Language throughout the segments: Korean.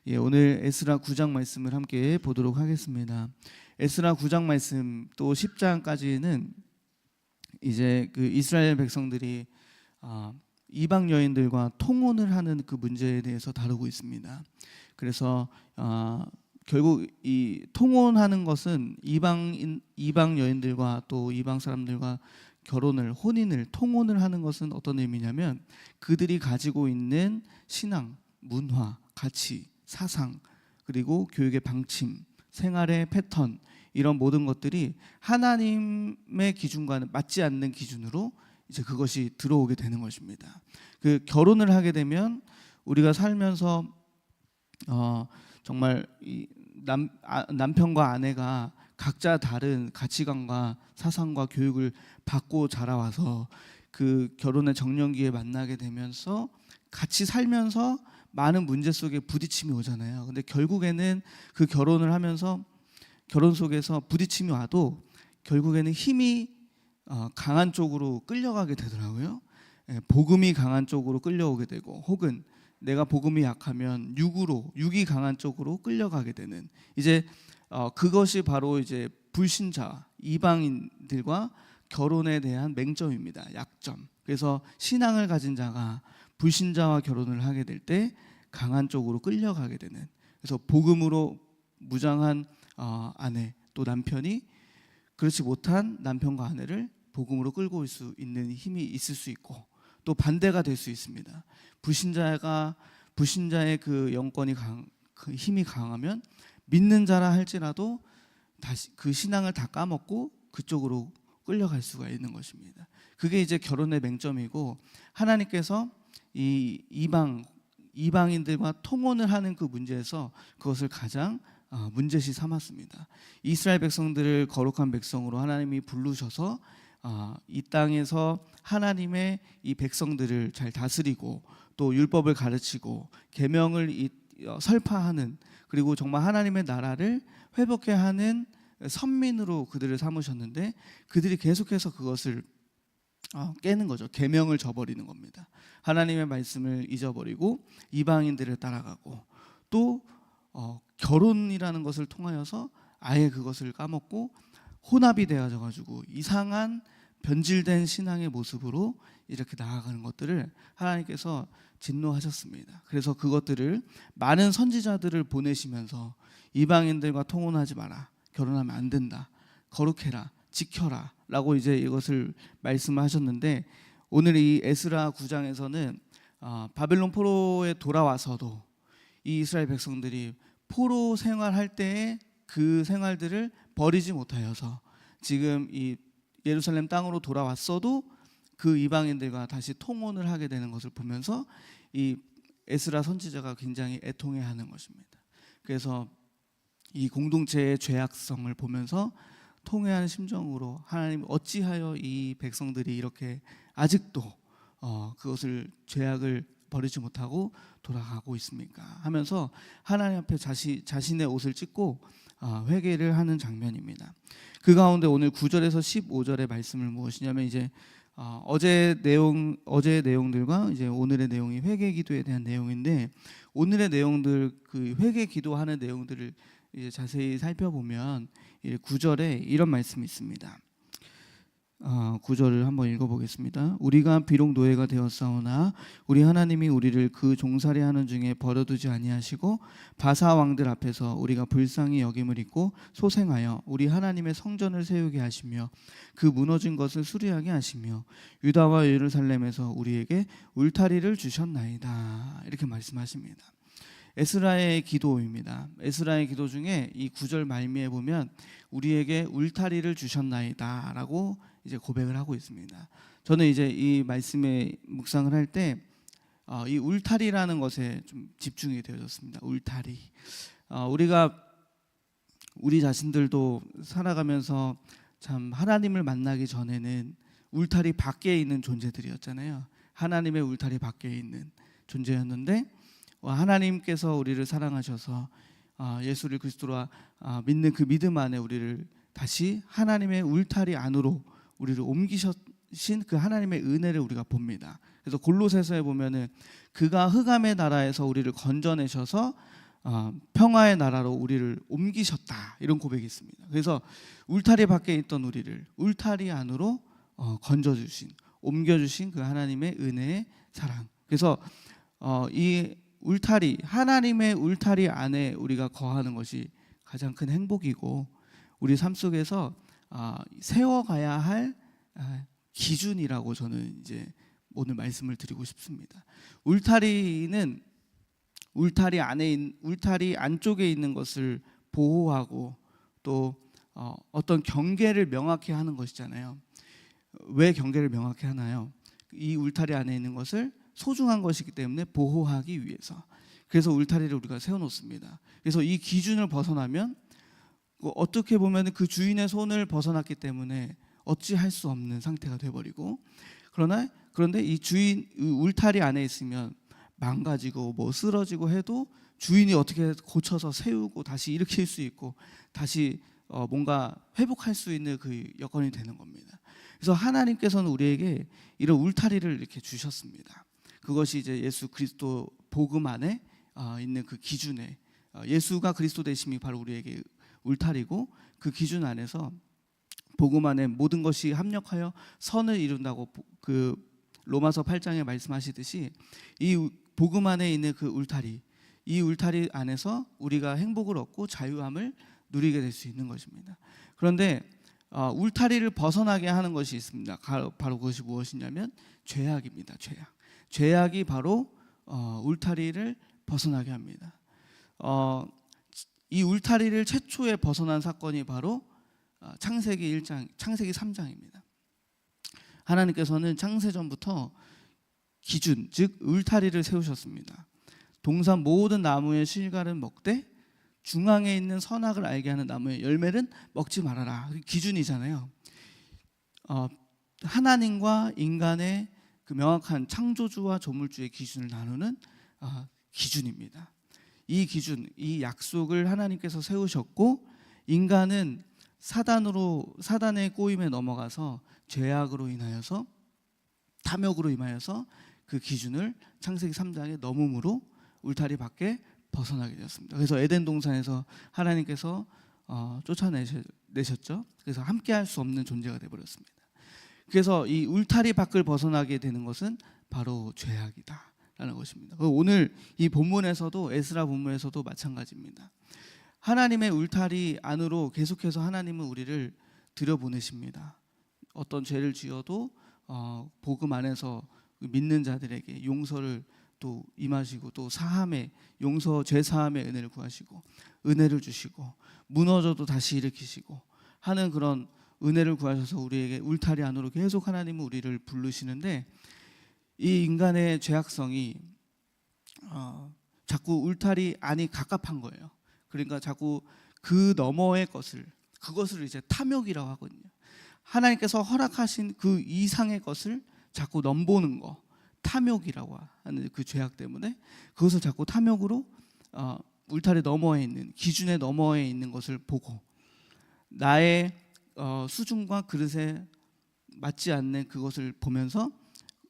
오늘 에스라 9장 말씀을 함께 보도록 하겠습니다. 에스라 9장 말씀 또 10장까지는 이제 그 이스라엘 백성들이 이방 여인들과 통혼을 하는 그 문제에 대해서 다루고 있습니다. 그래서 결국 이 통혼하는 것은 이방 여인들과 또 이방 사람들과 혼인을 통혼을 하는 것은 어떤 의미냐면 그들이 가지고 있는 신앙, 문화, 가치, 사상, 그리고 교육의 방침, 생활의 패턴, 이런 모든 것들이 하나님의 기준과는 맞지 않는 기준으로 이제 그것이 들어오게 되는 것입니다. 그 결혼을 하게 되면 우리가 살면서 정말 남편과 아내가 각자 다른 가치관과 사상과 교육을 받고 자라와서 그 결혼의 정년기에 만나게 되면서 같이 살면서 많은 문제 속에 부딪힘이 오잖아요. 근데 결국에는 그 결혼을 하면서 결혼 속에서 부딪힘이 와도 결국에는 힘이 강한 쪽으로 끌려가게 되더라고요. 복음이 강한 쪽으로 끌려오게 되고, 혹은 내가 복음이 약하면 육이 강한 쪽으로 끌려가게 되는, 이제 그것이 바로 이제 불신자 이방인들과 결혼에 대한 맹점입니다. 약점. 그래서 신앙을 가진 자가 불신자와 결혼을 하게 될 때 강한 쪽으로 끌려가게 되는, 그래서 복음으로 무장한 아내 또 남편이 그렇지 못한 남편과 아내를 복음으로 끌고 올 수 있는 힘이 있을 수 있고, 또 반대가 될 수 있습니다. 불신자의 그 영권이 그 힘이 강하면 믿는 자라 할지라도 다시 그 신앙을 다 까먹고 그쪽으로 끌려갈 수가 있는 것입니다. 그게 이제 결혼의 맹점이고, 하나님께서 이 이방인들과 통혼을 하는 그 문제에서 그것을 가장 문제시 삼았습니다. 이스라엘 백성들을 거룩한 백성으로 하나님이 부르셔서 이 땅에서 하나님의 이 백성들을 잘 다스리고 또 율법을 가르치고 계명을 설파하는, 그리고 정말 하나님의 나라를 회복해 하는 선민으로 그들을 삼으셨는데, 그들이 계속해서 그것을 깨는 거죠. 계명을 저버리는 겁니다. 하나님의 말씀을 잊어버리고 이방인들을 따라가고, 또 결혼이라는 것을 통하여서 아예 그것을 까먹고 혼합이 되어져 가지고 이상한 변질된 신앙의 모습으로 이렇게 나아가는 것들을 하나님께서 진노하셨습니다. 그래서 그것들을 많은 선지자들을 보내시면서 이방인들과 통혼하지 마라, 결혼하면 안 된다, 거룩해라, 지켜라 라고 이제 이것을 말씀하셨는데, 오늘 이 에스라 9장에서는 바벨론 포로에 돌아와서도 이 이스라엘 백성들이 포로 생활할 때의 그 생활들을 버리지 못하여서 지금 이 예루살렘 땅으로 돌아왔어도 그 이방인들과 다시 통혼을 하게 되는 것을 보면서 이 에스라 선지자가 굉장히 애통해하는 것입니다. 그래서 이 공동체의 죄악성을 보면서 통회하는 심정으로, 하나님 어찌하여 이 백성들이 이렇게 아직도 그것을 죄악을 버리지 못하고 돌아가고 있습니까 하면서 하나님 앞에 자신의 옷을 찢고 회개를 하는 장면입니다. 그 가운데 오늘 9절에서 15절의 말씀을 무엇이냐면, 이제 어제의 내용들과 이제 오늘의 내용이 회개 기도에 대한 내용인데, 오늘의 내용들, 그 회개 기도하는 내용들을 이제 자세히 살펴보면 9절에 이런 말씀이 있습니다. 9절을 한번 읽어보겠습니다. 우리가 비록 노예가 되었사오나 우리 하나님이 우리를 그 종살이하는 중에 버려두지 아니하시고 바사 왕들 앞에서 우리가 불쌍히 여김을 입고 소생하여 우리 하나님의 성전을 세우게 하시며 그 무너진 것을 수리하게 하시며 유다와 예루살렘에서 우리에게 울타리를 주셨나이다, 이렇게 말씀하십니다. 에스라의 기도입니다. 에스라의 기도 중에 이 9절 말미에 보면 우리에게 울타리를 주셨나이다 라고 이제 고백을 하고 있습니다. 저는 이제 이 말씀에 묵상을 할 때 이 울타리라는 것에 좀 집중이 되어졌습니다. 울타리. 우리 자신들도 살아가면서 참 하나님을 만나기 전에는 울타리 밖에 있는 존재들이었잖아요. 하나님의 울타리 밖에 있는 존재였는데, 하나님께서 우리를 사랑하셔서 예수를 그리스도로 믿는 그 믿음 안에 우리를 다시 하나님의 울타리 안으로 우리를 옮기신 그 하나님의 은혜를 우리가 봅니다. 그래서 골로새서에 보면은 그가 흑암의 나라에서 우리를 건져내셔서 평화의 나라로 우리를 옮기셨다, 이런 고백이 있습니다. 그래서 울타리 밖에 있던 우리를 울타리 안으로 건져주신, 옮겨주신 그 하나님의 은혜의 사랑. 그래서 이 울타리, 하나님의 울타리 안에 우리가 거하는 것이 가장 큰 행복이고, 우리 삶 속에서 세워가야 할 기준이라고 저는 이제 오늘 말씀을 드리고 싶습니다. 울타리는 울타리 안쪽에 있는 것을 보호하고 또 어떤 경계를 명확히 하는 것이잖아요. 왜 경계를 명확히 하나요? 이 울타리 안에 있는 것을 소중한 것이기 때문에 보호하기 위해서. 그래서 울타리를 우리가 세워놓습니다. 그래서 이 기준을 벗어나면 어떻게 보면 그 주인의 손을 벗어났기 때문에 어찌할 수 없는 상태가 돼버리고, 그런데 이 울타리 안에 있으면 망가지고 쓰러지고 해도 주인이 어떻게 고쳐서 세우고 다시 일으킬 수 있고 다시 뭔가 회복할 수 있는 그 여건이 되는 겁니다. 그래서 하나님께서는 우리에게 이런 울타리를 이렇게 주셨습니다. 그것이 이제 예수 그리스도 복음 안에 있는 그 기준에, 예수가 그리스도 되심이 바로 우리에게 울타리고, 그 기준 안에서 복음 안에 모든 것이 합력하여 선을 이룬다고 그 로마서 8장에 말씀하시듯이 이 복음 안에 있는 그 울타리, 이 울타리 안에서 우리가 행복을 얻고 자유함을 누리게 될 수 있는 것입니다. 그런데 울타리를 벗어나게 하는 것이 있습니다. 바로 그것이 무엇이냐면 죄악입니다. 죄악이 바로 울타리를 벗어나게 합니다. 이 울타리를 최초에 벗어난 사건이 바로 창세기 3장입니다. 하나님께서는 창세전부터 기준, 즉 울타리를 세우셨습니다. 동산 모든 나무의 실과는 먹되 중앙에 있는 선악을 알게 하는 나무의 열매는 먹지 말아라. 기준이잖아요. 하나님과 인간의 그 명확한 창조주와 조물주의 기준을 나누는 기준입니다. 이 기준, 이 약속을 하나님께서 세우셨고, 인간은 사단의 꼬임에 넘어가서 죄악으로 인하여서, 탐욕으로 인하여서 그 기준을 창세기 3장에 넘음으로 울타리 밖에 벗어나게 되었습니다. 그래서 에덴 동산에서 하나님께서 쫓아내셨죠. 그래서 함께할 수 없는 존재가 되어버렸습니다. 그래서 이 울타리 밖을 벗어나게 되는 것은 바로 죄악이다라는 것입니다. 오늘 이 본문에서도, 에스라 본문에서도 마찬가지입니다. 하나님의 울타리 안으로 계속해서 하나님은 우리를 들여보내십니다. 어떤 죄를 지어도 복음 안에서 믿는 자들에게 용서를 또 임하시고, 또 죄 사함의 은혜를 구하시고 은혜를 주시고, 무너져도 다시 일으키시고 하는 그런 은혜를 구하셔서 우리에게 울타리 안으로 계속 하나님은 우리를 부르시는데, 이 인간의 죄악성이 자꾸 울타리 안이 갑갑한 거예요. 그러니까 자꾸 그 너머의 그것을 이제 탐욕이라고 하거든요. 하나님께서 허락하신 그 이상의 것을 자꾸 넘보는 거, 탐욕이라고 하는 그 죄악 때문에 그것을 자꾸 탐욕으로 울타리 너머에 있는, 기준의 너머에 있는 것을 보고, 나의 수준과 그릇에 맞지 않는 그것을 보면서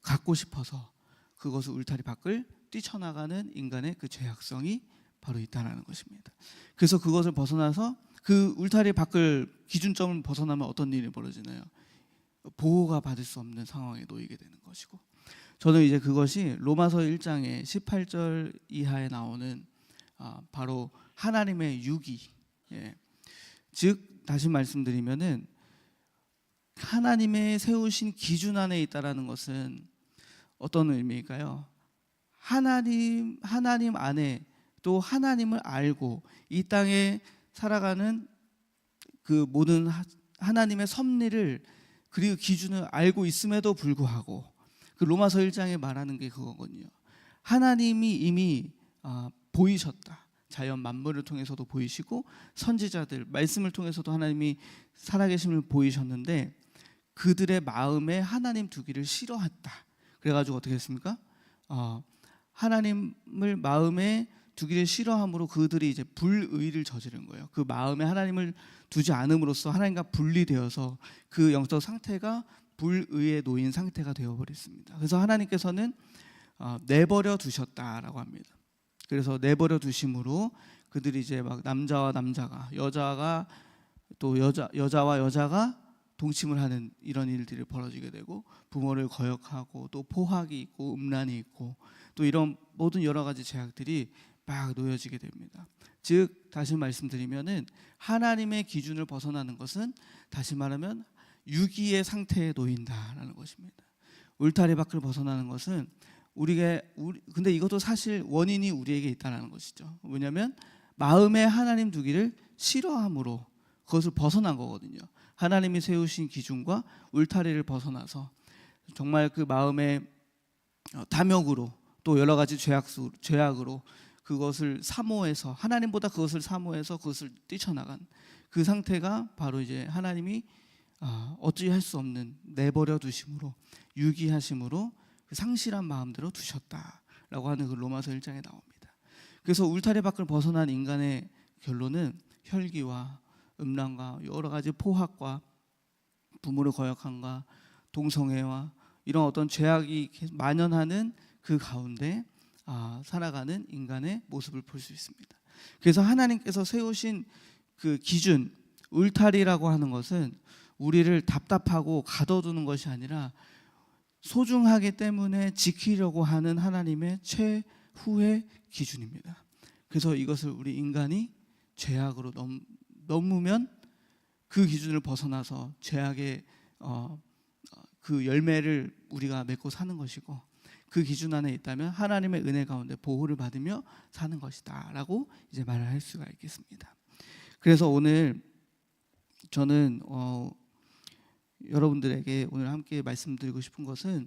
갖고 싶어서 그것을 울타리 밖을 뛰쳐나가는 인간의 그 죄악성이 바로 있다는 것입니다. 그래서 그것을 벗어나서 그 울타리 밖을, 기준점을 벗어나면 어떤 일이 벌어지나요? 보호가 받을 수 없는 상황에 놓이게 되는 것이고, 저는 이제 그것이 로마서 1장의 18절 이하에 나오는 바로 하나님의 유기, 즉 다시 말씀드리면은 하나님의 세우신 기준 안에 있다라는 것은 어떤 의미일까요? 하나님 안에, 또 하나님을 알고 이 땅에 살아가는 그 모든 하나님의 섭리를, 그리고 기준을 알고 있음에도 불구하고, 그 로마서 1장에 말하는 게 그거거든요. 하나님이 이미 보이셨다. 자연 만물을 통해서도 보이시고 선지자들 말씀을 통해서도 하나님이 살아계심을 보이셨는데, 그들의 마음에 하나님 두기를 싫어했다. 그래가지고 어떻게 했습니까? 하나님을 마음에 두기를 싫어함으로 그들이 이제 불의를 저지른 거예요. 그 마음에 하나님을 두지 않음으로써 하나님과 분리되어서 그 영적 상태가 불의에 놓인 상태가 되어버렸습니다. 그래서 하나님께서는 내버려 두셨다라고 합니다. 그래서 내버려 두심으로 그들이 이제 막 남자와 남자가, 여자가 또 여자와 여자가 동침을 하는 이런 일들이 벌어지게 되고, 부모를 거역하고 또 포학이 있고 음란이 있고 또 이런 모든 여러 가지 죄악들이 막 놓여지게 됩니다. 즉 다시 말씀드리면은 하나님의 기준을 벗어나는 것은 다시 말하면 유기의 상태에 놓인다라는 것입니다. 울타리 밖을 벗어나는 것은 근데 이것도 사실 원인이 우리에게 있다는 것이죠. 왜냐하면 마음에 하나님 두기를 싫어함으로 그것을 벗어난 거거든요. 하나님이 세우신 기준과 울타리를 벗어나서 정말 그 마음의 탐욕으로 또 여러 가지 죄악으로 그것을 사모해서, 하나님보다 그것을 사모해서 그것을 뛰쳐나간 그 상태가 바로 이제 하나님이 어찌할 수 없는 내버려 두심으로, 유기하심으로 그 상실한 마음대로 두셨다라고 하는 그 로마서 1장에 나옵니다. 그래서 울타리 밖을 벗어난 인간의 결론은 혈기와 음란과 여러 가지 포학과 부모를 거역함과 동성애와 이런 어떤 죄악이 만연하는 그 가운데 살아가는 인간의 모습을 볼 수 있습니다. 그래서 하나님께서 세우신 그 기준, 울타리라고 하는 것은 우리를 답답하고 가둬두는 것이 아니라 소중하기 때문에 지키려고 하는 하나님의 최후의 기준입니다. 그래서 이것을 우리 인간이 죄악으로 넘으면 그 기준을 벗어나서 죄악의 그 열매를 우리가 맺고 사는 것이고, 그 기준 안에 있다면 하나님의 은혜 가운데 보호를 받으며 사는 것이다 라고 이제 말을 할 수가 있겠습니다. 그래서 오늘 저는 여러분들에게 오늘 함께 말씀드리고 싶은 것은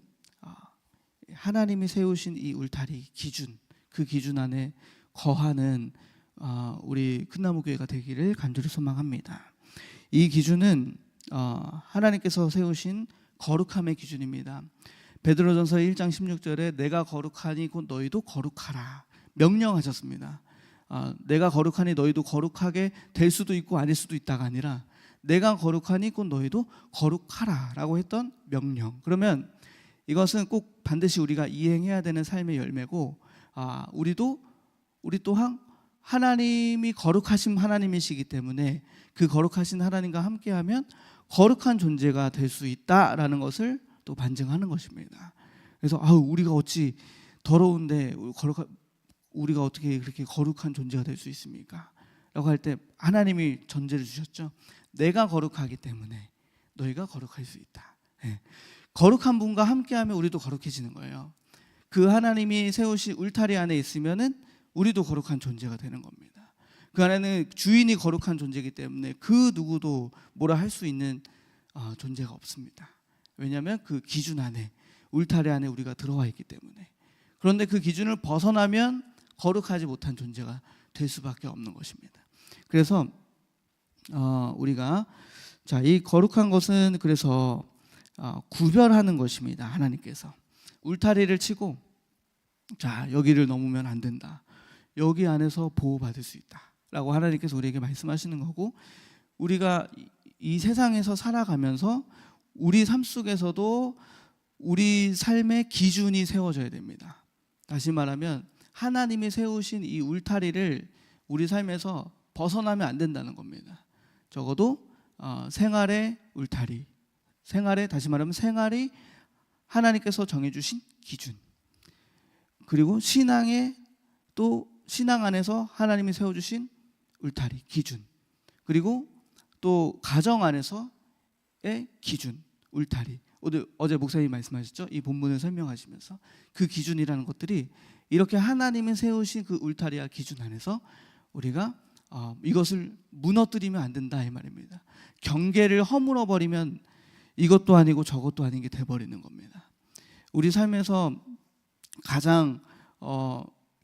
하나님이 세우신 이 울타리 기준, 그 기준 안에 거하는 우리 큰나무교회가 되기를 간절히 소망합니다. 이 기준은 하나님께서 세우신 거룩함의 기준입니다. 베드로전서 1장 16절에 내가 거룩하니 곧 너희도 거룩하라 명령하셨습니다. 내가 거룩하니 너희도 거룩하게 될 수도 있고 아닐 수도 있다가 아니라 내가 거룩하니 곧 너희도 거룩하라 라고 했던 명령. 그러면 이것은 꼭 반드시 우리가 이행해야 되는 삶의 열매고, 우리 또한 하나님이 거룩하신 하나님이시기 때문에 그 거룩하신 하나님과 함께하면 거룩한 존재가 될 수 있다라는 것을 또 반증하는 것입니다. 그래서 우리가 어찌 더러운데 우리가 어떻게 그렇게 거룩한 존재가 될 수 있습니까? 라고 할 때 하나님이 전제를 주셨죠. 내가 거룩하기 때문에 너희가 거룩할 수 있다. 거룩한 분과 함께하면 우리도 거룩해지는 거예요. 그 하나님이 세우신 울타리 안에 있으면은 우리도 거룩한 존재가 되는 겁니다. 그 안에는 주인이 거룩한 존재이기 때문에 그 누구도 뭐라 할 수 있는 존재가 없습니다. 왜냐하면 그 기준 안에, 울타리 안에 우리가 들어와 있기 때문에. 그런데 그 기준을 벗어나면 거룩하지 못한 존재가 될 수밖에 없는 것입니다. 그래서 우리가 이 거룩한 것은 그래서 구별하는 것입니다. 하나님께서 울타리를 치고 여기를 넘으면 안 된다, 여기 안에서 보호받을 수 있다 라고 하나님께서 우리에게 말씀하시는 거고, 우리가 이 세상에서 살아가면서 우리 삶 속에서도 우리 삶의 기준이 세워져야 됩니다. 다시 말하면 하나님이 세우신 이 울타리를 우리 삶에서 벗어나면 안 된다는 겁니다. 적어도 생활의 울타리, 다시 말하면 생활이 하나님께서 정해주신 기준, 그리고 신앙 안에서 하나님이 세워주신 울타리, 기준, 그리고 또 가정 안에서의 기준, 울타리. 어제 목사님이 말씀하셨죠? 이 본문을 설명하시면서 그 기준이라는 것들이 이렇게 하나님이 세우신 그 울타리와 기준 안에서 우리가 이것을 무너뜨리면 안 된다 이 말입니다. 경계를 허물어 버리면 이것도 아니고 저것도 아닌 게 돼버리는 겁니다. 우리 삶에서 가장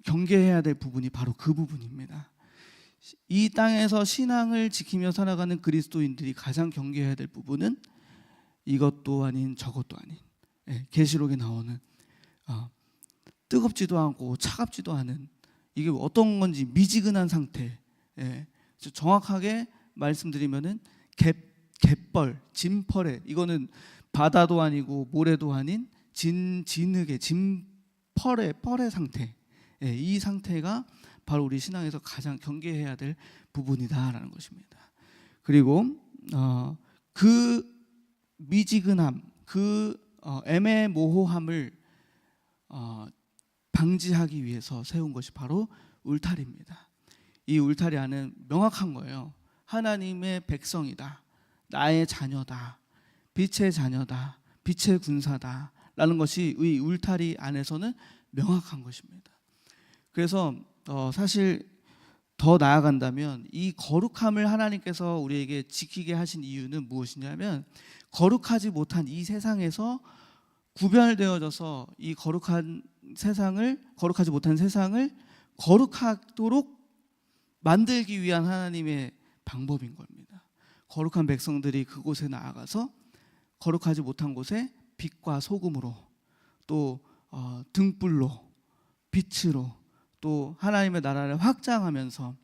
경계해야 될 부분이 바로 그 부분입니다. 이 땅에서 신앙을 지키며 살아가는 그리스도인들이 가장 경계해야 될 부분은 이것도 아닌 저것도 아닌, 계시록에 나오는 뜨겁지도 않고 차갑지도 않은, 이게 어떤 건지 미지근한 상태. 정확하게 말씀드리면은 갯벌, 진펄에, 이거는 바다도 아니고 모래도 아닌 진흙의 펄의 상태. 예, 이 상태가 바로 우리 신앙에서 가장 경계해야 될 부분이다라는 것입니다. 그리고 그 미지근함, 그 애매모호함을 방지하기 위해서 세운 것이 바로 울타리입니다. 이 울타리 안은 명확한 거예요. 하나님의 백성이다, 나의 자녀다, 빛의 자녀다, 빛의 군사다 라는 것이 이 울타리 안에서는 명확한 것입니다. 그래서 사실 더 나아간다면 이 거룩함을 하나님께서 우리에게 지키게 하신 이유는 무엇이냐면, 거룩하지 못한 이 세상에서 구별되어져서 이 거룩하지 못한 세상을 거룩하도록 만들기 위한 하나님의 방법인 겁니다. 거룩한 백성들이 그곳에 나아가서 거룩하지 못한 곳에 빛과 소금으로, 또 등불로, 빛으로, 또 하나님의 나라를 확장하면서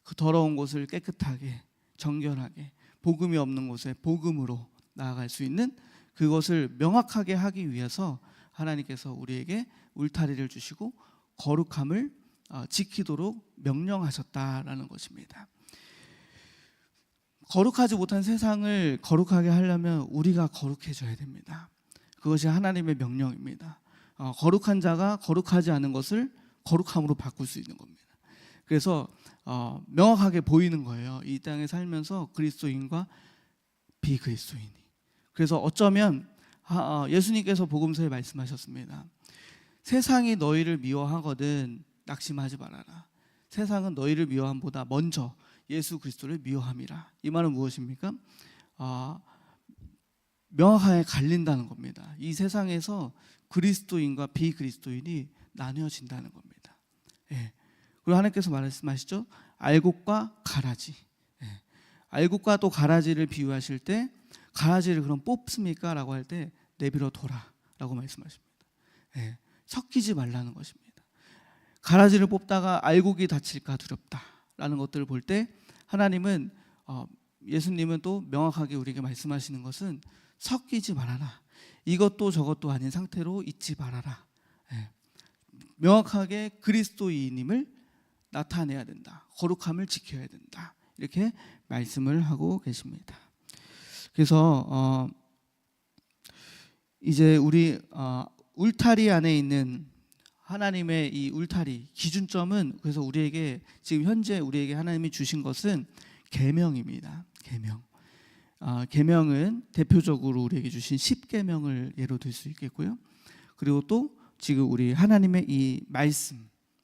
그 더러운 곳을 깨끗하게, 정결하게, 복음이 없는 곳에 복음으로 나아갈 수 있는 그것을 명확하게 하기 위해서 하나님께서 우리에게 울타리를 주시고 거룩함을 지키도록 명령하셨다라는 것입니다. 거룩하지 못한 세상을 거룩하게 하려면 우리가 거룩해져야 됩니다. 그것이 하나님의 명령입니다. 거룩한 자가 거룩하지 않은 것을 거룩함으로 바꿀 수 있는 겁니다. 그래서 명확하게 보이는 거예요. 이 땅에 살면서 그리스도인과 비그리스도인이. 그래서 어쩌면 예수님께서 복음서에 말씀하셨습니다. 세상이 너희를 미워하거든 낙심하지 말아라. 세상은 너희를 미워함보다 먼저 예수 그리스도를 미워함이라. 이 말은 무엇입니까? 명확하게 갈린다는 겁니다. 이 세상에서 그리스도인과 비그리스도인이 나뉘어진다는 겁니다. 예. 그리고 하나님께서 말씀하시죠. 알곡과 가라지. 예. 알곡과 또 가라지를 비유하실 때, 가라지를 그럼 뽑습니까? 라고 할 때 내버려 둬라 라고 말씀하십니다. 예. 섞이지 말라는 것입니다. 가라지를 뽑다가 알곡이 다칠까 두렵다 라는 것들을 볼 때 하나님은 예수님은 또 명확하게 우리에게 말씀하시는 것은 섞이지 말아라. 이것도 저것도 아닌 상태로 있지 말아라. 예. 명확하게 그리스도인임을 나타내야 된다. 거룩함을 지켜야 된다. 이렇게 말씀을 하고 계십니다. 그래서 이제 우리 울타리 안에 있는 하나님의 이 울타리 기준점은, 그래서 우리에게 지금 현재 우리에게 하나님이 주신 것은 계명입니다. 계명. 계명은 대표적으로 우리에게 주신 10계명을 예로 들 수 있겠고요. 그리고 또 지금 우리 하나님의 이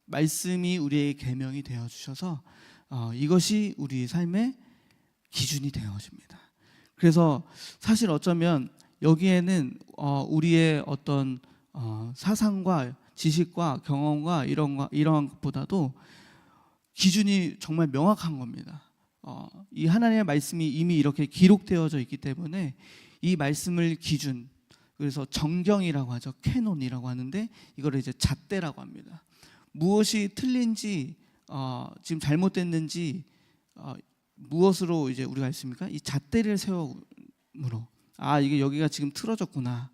말씀이 우리의 계명이 되어 주셔서 이것이 우리 삶의 기준이 되어집니다. 그래서 사실 어쩌면 여기에는 우리의 어떤 사상과 지식과 경험과 이런 것보다도 기준이 정말 명확한 겁니다. 이 하나님의 말씀이 이미 이렇게 기록되어져 있기 때문에 이 말씀을 기준, 그래서 정경이라고 하죠. 캐논이라고 하는데 이거를 이제 잣대라고 합니다. 무엇이 틀린지, 지금 잘못됐는지, 무엇으로 이제 우리가 있습니까? 이 잣대를 세움으로, 이게 여기가 지금 틀어졌구나,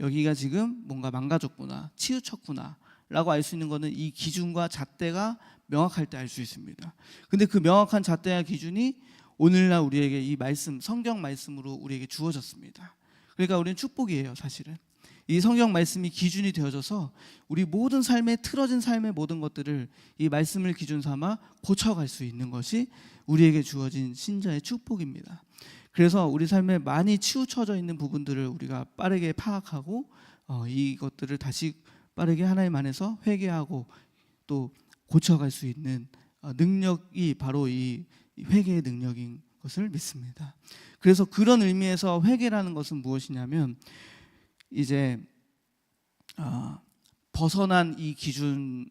여기가 지금 뭔가 망가졌구나, 치우쳤구나 라고 알 수 있는 것은 이 기준과 잣대가 명확할 때 알 수 있습니다. 근데 그 명확한 잣대와 기준이 오늘날 우리에게 이 말씀, 성경 말씀으로 우리에게 주어졌습니다. 그러니까 우리는 축복이에요. 사실은 이 성경 말씀이 기준이 되어져서 우리 모든 삶에, 틀어진 삶의 모든 것들을 이 말씀을 기준 삼아 고쳐갈 수 있는 것이 우리에게 주어진 신자의 축복입니다. 그래서 우리 삶에 많이 치우쳐져 있는 부분들을 우리가 빠르게 파악하고 이것들을 다시 빠르게 하나님 안에서 회개하고 또 고쳐갈 수 있는 능력이 바로 이 회개의 능력인 것을 믿습니다. 그래서 그런 의미에서 회개라는 것은 무엇이냐면, 이제 벗어난 이 기준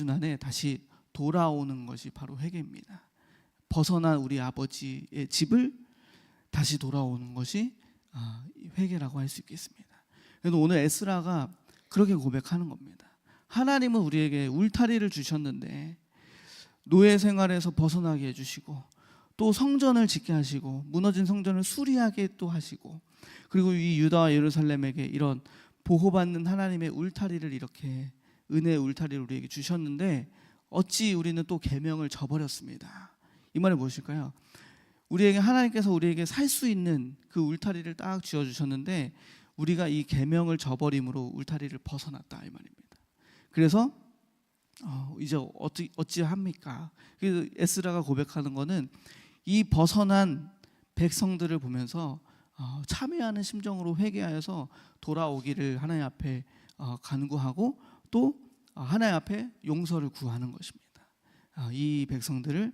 안에 다시 돌아오는 것이 바로 회개입니다. 벗어난 우리 아버지의 집을 다시 돌아오는 것이 회개라고 할 수 있겠습니다. 그래서 오늘 에스라가 그렇게 고백하는 겁니다. 하나님은 우리에게 울타리를 주셨는데 노예 생활에서 벗어나게 해주시고, 또 성전을 짓게 하시고, 무너진 성전을 수리하게 또 하시고, 그리고 이 유다와 예루살렘에게 이런 보호받는 하나님의 울타리를 이렇게 은혜의 울타리를 우리에게 주셨는데 어찌 우리는 또 계명을 저버렸습니다. 이 말이 무엇일까요? 하나님께서 우리에게 살 수 있는 그 울타리를 딱 쥐어 주셨는데 우리가 이 계명을 저버림으로 울타리를 벗어났다 이 말입니다. 그래서 이제 어찌 합니까? 그래서 에스라가 고백하는 거는 이 벗어난 백성들을 보면서 참회하는 심정으로 회개하여서 돌아오기를 하나님 앞에 간구하고 또 하나님 앞에 용서를 구하는 것입니다. 이 백성들을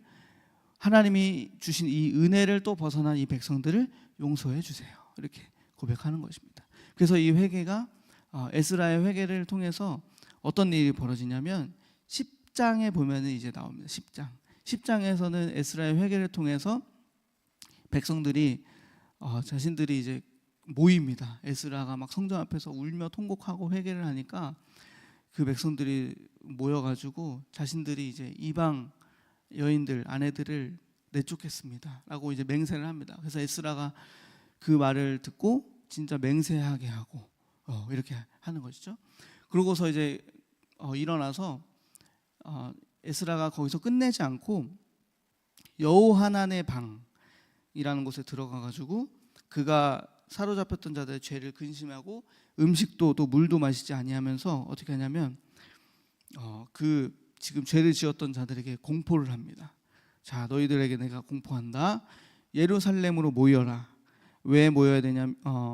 하나님이 주신 이 은혜를 또 벗어난 이 백성들을 용서해 주세요. 이렇게 고백하는 것입니다. 그래서 이 회개가 에스라의 회개를 통해서 어떤 일이 벌어지냐면 10장에 보면은 이제 나옵니다. 10장에서는 에스라의 회개를 통해서 백성들이 자신들이 이제 모입니다. 에스라가 막 성전 앞에서 울며 통곡하고 회개를 하니까 그 백성들이 모여가지고 자신들이 이제 이방 여인들 아내들을 내쫓겠습니다라고 이제 맹세를 합니다. 그래서 에스라가 그 말을 듣고 진짜 맹세하게 하고 이렇게 하는 것이죠. 그러고서 이제 일어나서 에스라가 거기서 끝내지 않고 여호하난의 방이라는 곳에 들어가가지고 그가 사로잡혔던 자들의 죄를 근심하고 음식도 또 물도 마시지 아니하면서 어떻게 하냐면 그 지금 죄를 지었던 자들에게 공포를 합니다. 자, 너희들에게 내가 공포한다. 예루살렘으로 모여라. 왜 모여야 되냐?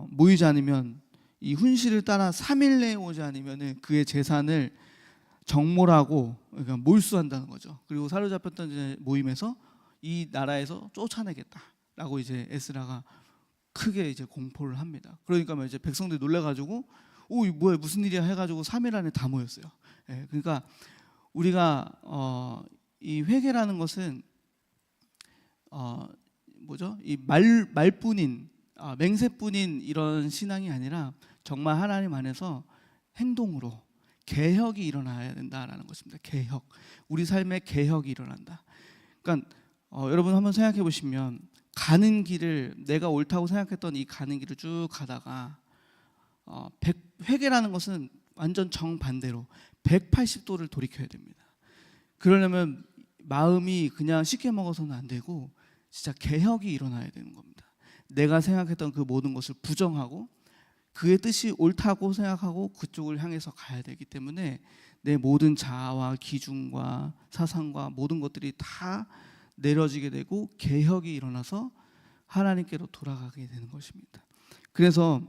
모이지 않으면 이 훈시를 따라 3일 내에 오지 않으면 그의 재산을 정몰하고 그러니까 몰수한다는 거죠. 그리고 사로잡혔던 모임에서 이 나라에서 쫓아내겠다라고 이제 에스라가 크게 이제 공포를 합니다. 그러니까 이제 백성들이 놀래가지고 뭐야 무슨 일이야 해가지고 3일 안에 다 모였어요. 그러니까 우리가 이 회개라는 것은 이 말뿐인 맹세뿐인 이런 신앙이 아니라 정말 하나님 안에서 행동으로 개혁이 일어나야 된다라는 것입니다. 개혁, 우리 삶에 개혁이 일어난다. 그러니까 여러분 한번 생각해 보시면 가는 길을 내가 옳다고 생각했던 이 가는 길을 쭉 가다가 회개라는 것은 완전 정반대로 180도를 돌이켜야 됩니다. 그러려면 마음이 그냥 쉽게 먹어서는 안 되고 진짜 개혁이 일어나야 되는 겁니다. 내가 생각했던 그 모든 것을 부정하고 그의 뜻이 옳다고 생각하고 그쪽을 향해서 가야 되기 때문에 내 모든 자아와 기준과 사상과 모든 것들이 다 내려지게 되고 개혁이 일어나서 하나님께로 돌아가게 되는 것입니다. 그래서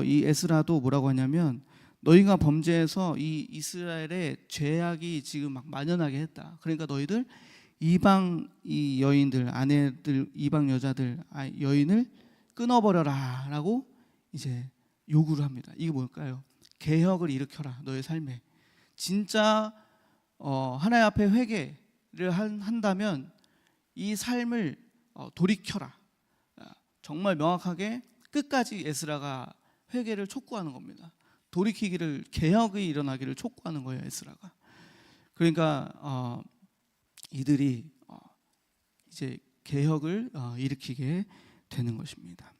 이 에스라도 뭐라고 하냐면 너희가 범죄해서 이 이스라엘의 죄악이 지금 막 만연하게 했다. 그러니까 너희들 이방 이 여인들 아내들 이방 여자들 여인을 끊어버려라라고 이제 요구를 합니다. 이게 뭘까요? 개혁을 일으켜라 너의 삶에. 진짜 하나님 앞에 회개를 한다면 이 삶을 돌이켜라. 정말 명확하게 끝까지 에스라가 회개를 촉구하는 겁니다. 돌이키기를 개혁이 일어나기를 촉구하는 거예요 에스라가. 그러니까 이들이 이제 개혁을 일으키게 되는 것입니다.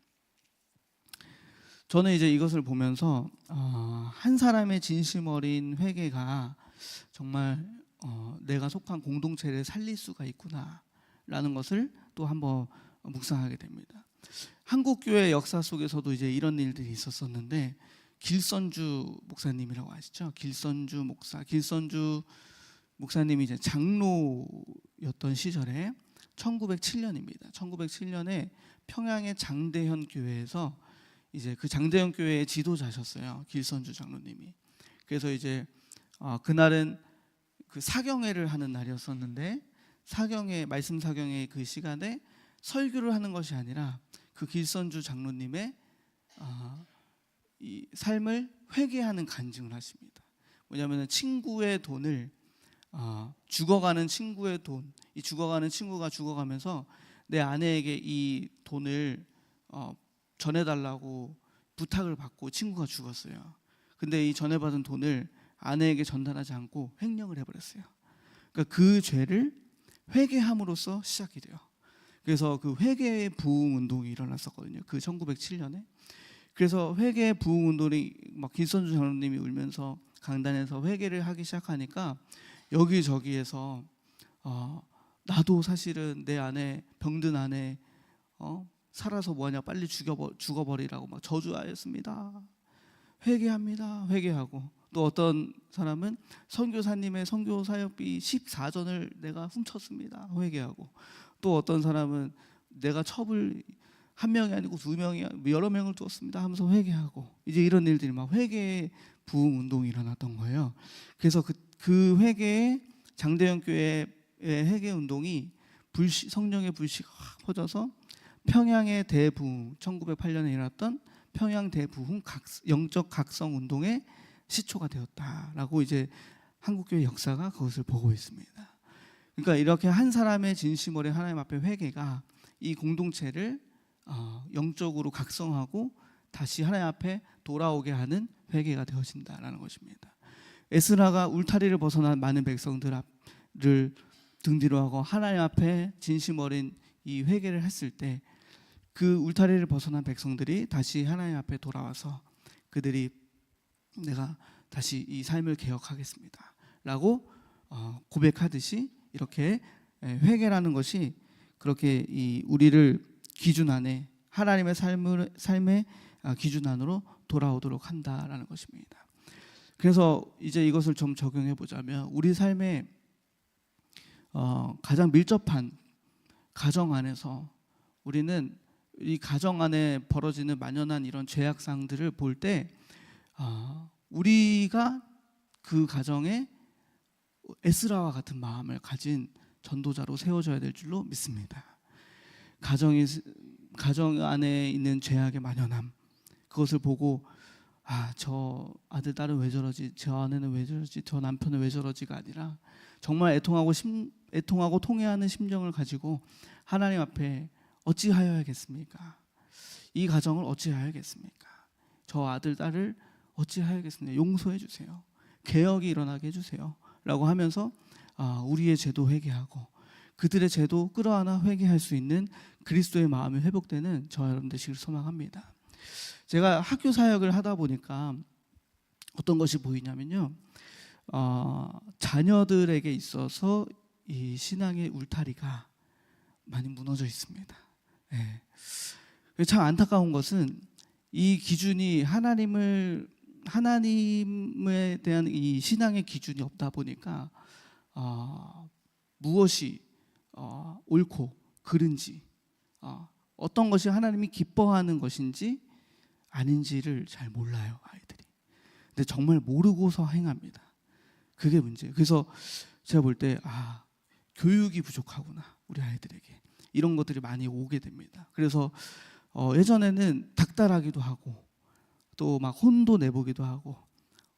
저는 이제 이것을 보면서 한 사람의 진심 어린 회개가 정말 내가 속한 공동체를 살릴 수가 있구나라는 것을 또 한번 묵상하게 됩니다. 한국 교회 역사 속에서도 이제 이런 일들이 있었었는데 길선주 목사님이라고 아시죠? 길선주 목사님이 이제 장로였던 시절에 1907년입니다. 1907년에 평양의 장대현 교회에서 이제 그 장대현 교회의 지도자셨어요. 길선주 장로님이. 그래서 이제 그날은 그 사경회를 하는 날이었었는데 말씀 사경회 그 시간에 설교를 하는 것이 아니라 그 길선주 장로님의 이 삶을 회개하는 간증을 하십니다. 뭐냐면 친구의 돈을 죽어가는 친구의 돈, 이 죽어가는 친구가 죽어가면서 내 아내에게 이 돈을 전해달라고 부탁을 받고 친구가 죽었어요. 근데 이 전해받은 돈을 아내에게 전달하지 않고 횡령을 해버렸어요. 그러니까 그 죄를 회개함으로써 시작이 돼요. 그래서 그 회개의 부흥 운동이 일어났었거든요. 그 1907년에. 그래서 회개의 부흥 운동이 막 길선주 장로님이 울면서 강단에서 회개를 하기 시작하니까 여기저기에서 나도 사실은 내 안에 병든 안에 살아서 뭐하냐 빨리 죽어버리라고 막 저주하였습니다. 회개합니다. 회개하고 또 어떤 사람은 선교사님의 선교 사역비 14전을 내가 훔쳤습니다. 회개하고 또 어떤 사람은 내가 첩을 한 명이 아니고 두 명이 여러 명을 두었습니다 하면서 회개하고 이제 이런 일들이 막 회개 부흥 운동이 일어났던 거예요. 그래서 그 회개의 장대현 교회의 회개 운동이 성령의 불씨가 확 퍼져서 평양의 대부흥 1908년에 일어났던 평양 대부흥 영적 각성 운동의 시초가 되었다라고 이제 한국교회 역사가 그것을 보고 있습니다. 그러니까 이렇게 한 사람의 진심 어린 하나님 앞에 회개가 이 공동체를 영적으로 각성하고 다시 하나님 앞에 돌아오게 하는 회개가 되어진다라는 것입니다. 에스라가 울타리를 벗어난 많은 백성들을 등 뒤로 하고 하나님 앞에 진심 어린 이 회개를 했을 때 그 울타리를 벗어난 백성들이 다시 하나님 앞에 돌아와서 그들이 내가 다시 이 삶을 개혁하겠습니다 라고 고백하듯이 이렇게 회개라는 것이 그렇게 우리를 기준 안에 하나님의 삶의 기준 안으로 돌아오도록 한다라는 것입니다. 그래서 이제 이것을 좀 적용해 보자면 우리 삶에 가장 밀접한 가정 안에서 우리는 이 가정 안에 벌어지는 만연한 이런 죄악상들을 볼 때 우리가 그 가정에 에스라와 같은 마음을 가진 전도자로 세워져야 될 줄로 믿습니다. 가정 안에 있는 죄악의 만연함 그것을 보고 저 아들 딸은 왜 저러지, 저 아내는 왜 저러지, 저 남편은 왜 저러지가 아니라 정말 애통하고 통회하는 심정을 가지고 하나님 앞에 어찌하여야겠습니까? 이 가정을 어찌하여야겠습니까? 저 아들 딸을 어찌하여야겠습니까? 용서해 주세요. 개혁이 일어나게 해주세요 라고 하면서 우리의 죄도 회개하고 그들의 죄도 끌어안아 회개할 수 있는 그리스도의 마음이 회복되는 저와 여러분 되시길 소망합니다. 제가 학교 사역을 하다 보니까 어떤 것이 보이냐면요, 자녀들에게 있어서 이 신앙의 울타리가 많이 무너져 있습니다. 네. 참 안타까운 것은 이 기준이 하나님에 대한 이 신앙의 기준이 없다 보니까 무엇이 옳고 그른지 어떤 것이 하나님이 기뻐하는 것인지 아닌지를 잘 몰라요, 아이들이. 근데 정말 모르고서 행합니다. 그게 문제예요. 그래서 제가 볼 때 교육이 부족하구나, 우리 아이들에게. 이런 것들이 많이 오게 됩니다. 그래서 예전에는 닥달하기도 하고 또 막 혼도 내보기도 하고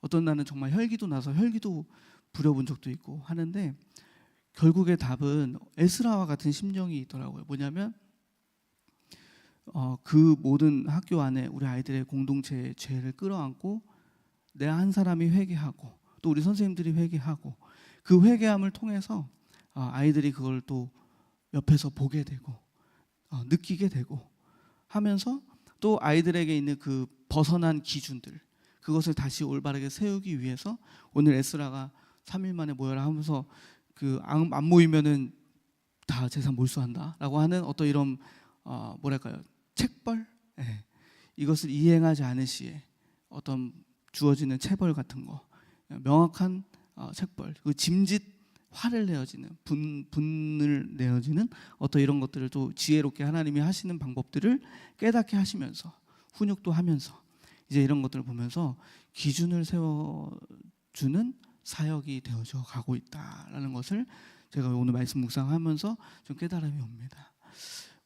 어떤 날은 정말 혈기도 나서 혈기도 부려본 적도 있고 하는데 결국의 답은 에스라와 같은 심정이 있더라고요. 뭐냐면 그 모든 학교 안에 우리 아이들의 공동체의 죄를 끌어안고 내 한 사람이 회개하고 또 우리 선생님들이 회개하고 그 회개함을 통해서 아이들이 그걸 또 옆에서 보게 되고 느끼게 되고 하면서 또 아이들에게 있는 그 벗어난 기준들 그것을 다시 올바르게 세우기 위해서 오늘 에스라가 3일 만에 모여라 하면서 그 안 모이면은 다 재산 몰수한다라고 하는 어떤 이런 책벌, 이것을 이행하지 않을 시에 어떤 주어지는 체벌 같은 거, 명확한 책벌, 그 짐짓 화를 내어지는 분을 내어지는 어떤 이런 것들을 또 지혜롭게 하나님이 하시는 방법들을 깨닫게 하시면서 훈육도 하면서 이제 이런 것들을 보면서 기준을 세워주는 사역이 되어져 가고 있다라는 것을 제가 오늘 말씀 묵상하면서 좀 깨달음이 옵니다.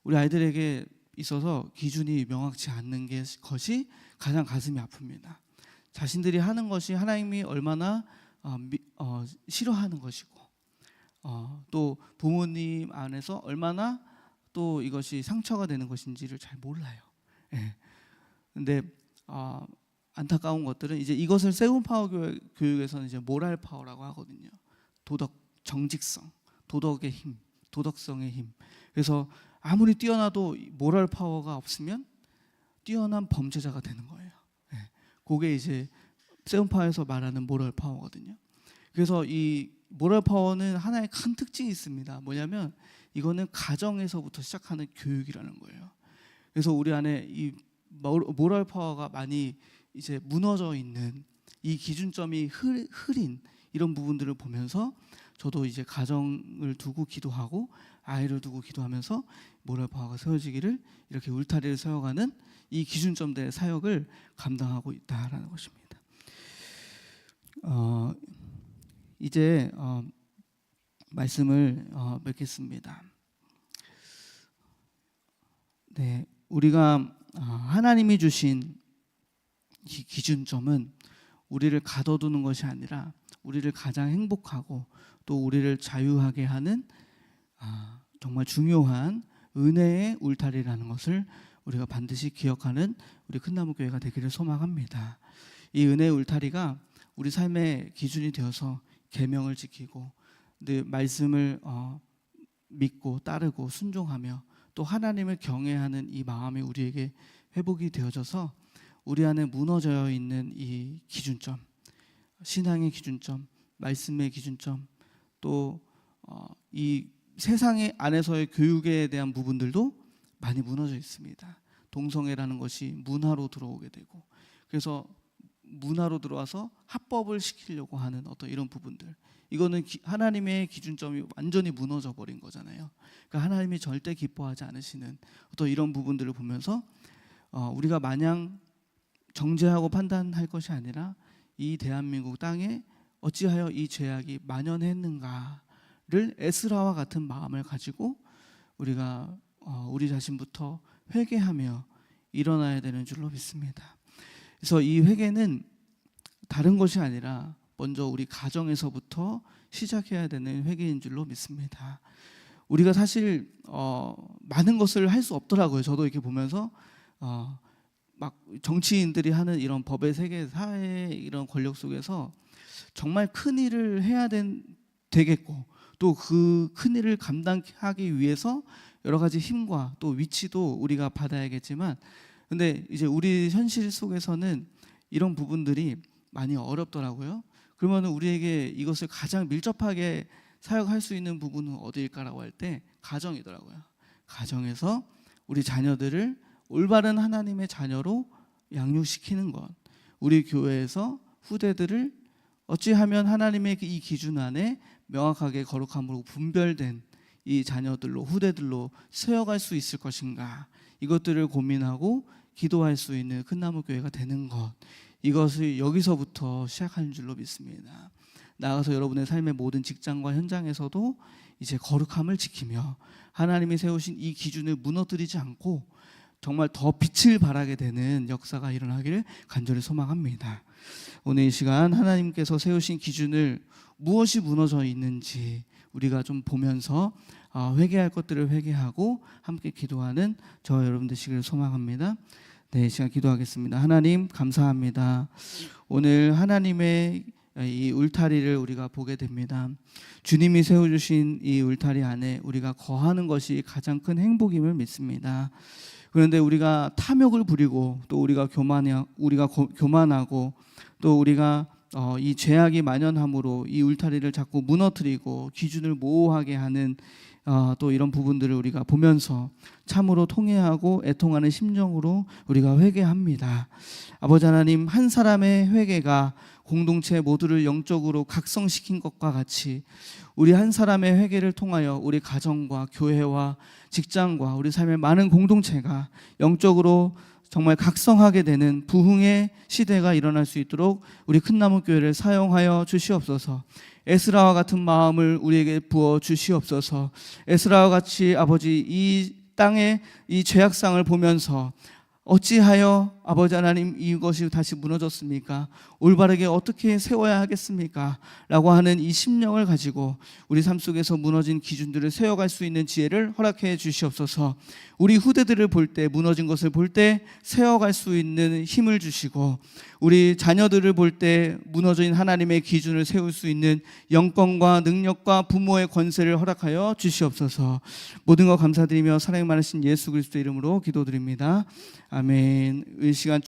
우리 아이들에게 있어서 기준이 명확치 않는 것이 가장 가슴이 아픕니다. 자신들이 하는 것이 하나님이 얼마나 싫어하는 것이고 또 부모님 안에서 얼마나 또 이것이 상처가 되는 것인지를 잘 몰라요. 근데 안타까운 것들은 이제 이것을 세운파워 교육에서는 이제 모랄 파워라고 하거든요. 도덕, 정직성, 도덕의 힘, 도덕성의 힘. 그래서 아무리 뛰어나도 모랄 파워가 없으면 뛰어난 범죄자가 되는 거예요. 그게 이제 세븐 파워에서 말하는 모럴 파워거든요. 그래서 이 모럴 파워는 하나의 큰 특징이 있습니다. 뭐냐면 이거는 가정에서부터 시작하는 교육이라는 거예요. 그래서 우리 안에 이 모럴 파워가 많이 이제 무너져 있는 이 기준점이 흐린 이런 부분들을 보면서 저도 이제 가정을 두고 기도하고 아이를 두고 기도하면서 모럴 파워가 세워지기를 이렇게 울타리를 세워가는 이 기준점들의 사역을 감당하고 있다라는 것입니다. 이제 말씀을 맺겠습니다. 네, 우리가 하나님이 주신 이 기준점은 우리를 가둬두는 것이 아니라 우리를 가장 행복하고 또 우리를 자유하게 하는 정말 중요한 은혜의 울타리라는 것을 우리가 반드시 기억하는 우리 큰나무교회가 되기를 소망합니다. 이 은혜의 울타리가 우리 삶의 기준이 되어서 계명을 지키고 늘 말씀을 믿고 따르고 순종하며 또 하나님을 경외하는 이 마음이 우리에게 회복이 되어져서 우리 안에 무너져 있는 이 기준점, 신앙의 기준점, 말씀의 기준점, 또 이 세상의 안에서의 교육에 대한 부분들도 많이 무너져 있습니다. 동성애라는 것이 문화로 들어오게 되고, 그래서 문화로 들어와서 합법을 시키려고 하는 어떤 이런 부분들, 이거는 하나님의 기준점이 완전히 무너져 버린 거잖아요. 그러니까 하나님이 절대 기뻐하지 않으시는 어떤 이런 부분들을 보면서 우리가 마냥 정죄하고 판단할 것이 아니라 이 대한민국 땅에 어찌하여 이 죄악이 만연했는가를 에스라와 같은 마음을 가지고 우리가 우리 자신부터 회개하며 일어나야 되는 줄로 믿습니다. 그래서 이 회개는 다른 것이 아니라 먼저 우리 가정에서부터 시작해야 되는 회개인 줄로 믿습니다. 우리가 사실 많은 것을 할 수 없더라고요. 저도 이렇게 보면서 막 정치인들이 하는 이런 법의 세계, 사회의 이런 권력 속에서 정말 큰 일을 해야 되겠고 또 그 큰 일을 감당하기 위해서 여러 가지 힘과 또 위치도 우리가 받아야겠지만, 근데 이제 우리 현실 속에서는 이런 부분들이 많이 어렵더라고요. 그러면 우리에게 이것을 가장 밀접하게 사역할 수 있는 부분은 어디일까라고 할 때 가정이더라고요. 가정에서 우리 자녀들을 올바른 하나님의 자녀로 양육시키는 것, 우리 교회에서 후대들을 어찌하면 하나님의 이 기준 안에 명확하게 거룩함으로 분별된 이 자녀들로, 후대들로 세워갈 수 있을 것인가, 이것들을 고민하고 기도할 수 있는 큰나무교회가 되는 것, 이것을 여기서부터 시작하는 줄로 믿습니다. 나아가서 여러분의 삶의 모든 직장과 현장에서도 이제 거룩함을 지키며 하나님이 세우신 이 기준을 무너뜨리지 않고 정말 더 빛을 발하게 되는 역사가 일어나기를 간절히 소망합니다. 오늘 이 시간 하나님께서 세우신 기준을 무엇이 무너져 있는지 우리가 좀 보면서 회개할 것들을 회개하고 함께 기도하는 저와 여러분 되시기를 소망합니다. 네, 이 시간 기도하겠습니다. 하나님 감사합니다. 오늘 하나님의 이 울타리를 우리가 보게 됩니다. 주님이 세워주신 이 울타리 안에 우리가 거하는 것이 가장 큰 행복임을 믿습니다. 그런데 우리가 탐욕을 부리고 또 우리가 교만하고 또 우리가 이 죄악이 만연함으로 이 울타리를 자꾸 무너뜨리고 기준을 모호하게 하는 또 이런 부분들을 우리가 보면서 참으로 통회하고 애통하는 심정으로 우리가 회개합니다. 아버지 하나님, 한 사람의 회개가 공동체 모두를 영적으로 각성시킨 것과 같이 우리 한 사람의 회개를 통하여 우리 가정과 교회와 직장과 우리 삶의 많은 공동체가 영적으로 정말 각성하게 되는 부흥의 시대가 일어날 수 있도록 우리 큰나무교회를 사용하여 주시옵소서. 에스라와 같은 마음을 우리에게 부어 주시옵소서. 에스라와 같이 아버지 이 땅의 이 죄악상을 보면서 어찌하여 아버지 하나님 이것이 다시 무너졌습니까? 올바르게 어떻게 세워야 하겠습니까? 라고 하는 이 심령을 가지고 우리 삶 속에서 무너진 기준들을 세워갈 수 있는 지혜를 허락해 주시옵소서. 우리 후대들을 볼 때, 무너진 것을 볼 때 세워갈 수 있는 힘을 주시고, 우리 자녀들을 볼 때 무너진 하나님의 기준을 세울 수 있는 영권과 능력과 부모의 권세를 허락하여 주시옵소서. 모든 것 감사드리며 사랑이 많으신 예수 그리스도의 이름으로 기도드립니다. 아멘. 이 시간